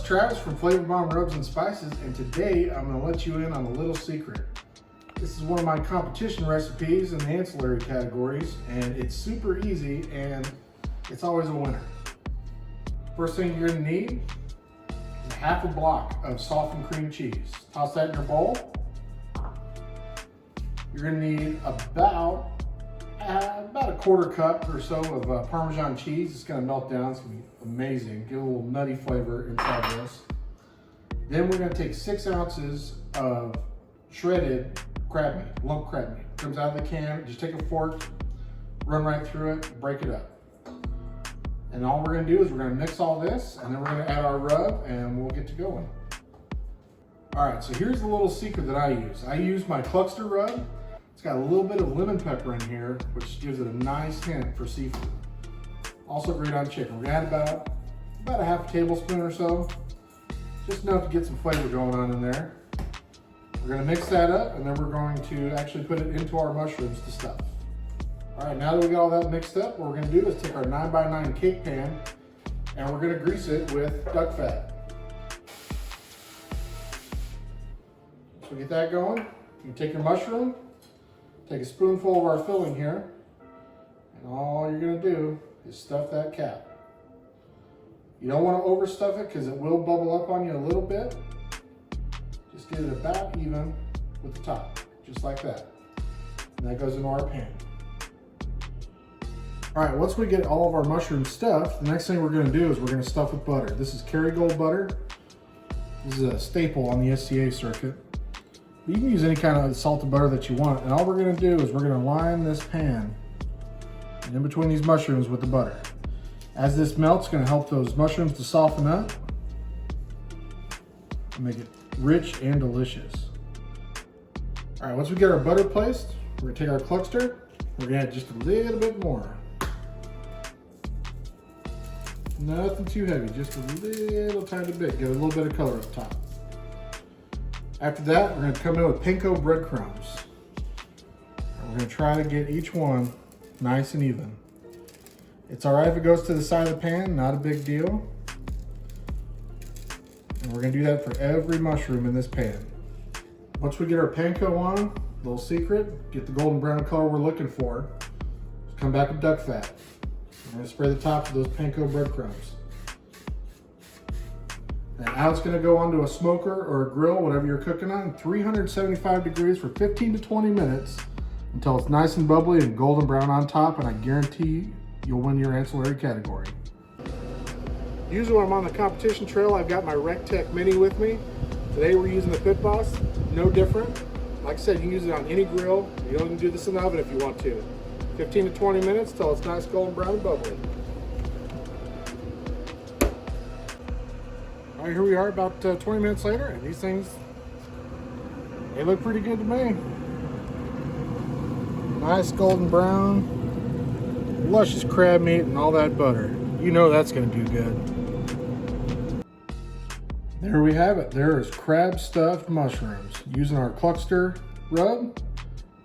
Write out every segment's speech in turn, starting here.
Travis from Flavor Bomb Rubs and Spices, and today I'm going to let you in on a little secret. This is one of my competition recipes in the ancillary categories, and it's super easy and it's always a winner. First thing you're going to need is half a block of softened cream cheese. Toss that in your bowl. You're going to need about a quarter cup or so of Parmesan cheese. It's going to melt down. It's going to be amazing. Get a little nutty flavor inside this. Then we're going to take 6 ounces of shredded crab meat, lump crab meat. Comes out of the can. Just take a fork, run right through it, break it up. And all we're going to do is we're going to mix all this, and then we're going to add our rub, and we'll get to going. All right, so here's the little secret that I use. I use my Cluckster Rub. It's got a little bit of lemon pepper in here, which gives it a nice hint for seafood. Also great on chicken. We're gonna add about a half a tablespoon or so, just enough to get some flavor going on in there. We're gonna mix that up, and then we're going to actually put it into our mushrooms to stuff. All right, now that we got all that mixed up, what we're gonna do is take our 9x9 cake pan, and we're gonna grease it with duck fat. So get that going. You take your mushroom, take a spoonful of our filling here, and all you're gonna do is stuff that cap. You don't wanna overstuff it because it will bubble up on you a little bit. Just get it about even with the top, just like that. And that goes into our pan. All right, once we get all of our mushrooms stuffed, the next thing we're gonna do is we're gonna stuff with butter. This is Kerrygold butter. This is a staple on the SCA circuit. You can use any kind of salted butter that you want, and all we're gonna do is we're gonna line this pan and in between these mushrooms with the butter. As this melts, it's gonna help those mushrooms to soften up and make it rich and delicious. All right, once we get our butter placed, we're gonna take our Cluckster, we're gonna add just a little bit more. Nothing too heavy, just a little tiny bit, get a little bit of color up top. After that, we're going to come in with Panko breadcrumbs. And we're going to try to get each one nice and even. It's all right if it goes to the side of the pan, not a big deal. And we're going to do that for every mushroom in this pan. Once we get our Panko on, little secret, get the golden brown color we're looking for, just come back with duck fat. We're going to spray the tops of those Panko breadcrumbs. And now it's going to go onto a smoker or a grill, whatever you're cooking on, 375 degrees for 15 to 20 minutes until it's nice and bubbly and golden brown on top, and I guarantee you'll win your ancillary category. Usually when I'm on the competition trail, I've got my RecTech Mini with me. Today we're using the Pit Boss, no different. Like I said, you can use it on any grill. You don't even do this in the oven if you want to. 15 to 20 minutes till it's nice golden brown and bubbly. All right, here we are about 20 minutes later, and these things, they look pretty good to me. Nice golden brown, luscious crab meat, and all that butter. You know that's gonna do good. There we have it. There is crab stuffed mushrooms using our Cluckster Rub.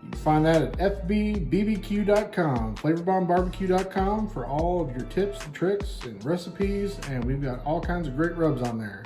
You can find that at fbbbq.com, flavorbombarbecue.com for all of your tips and tricks and recipes, and we've got all kinds of great rubs on there.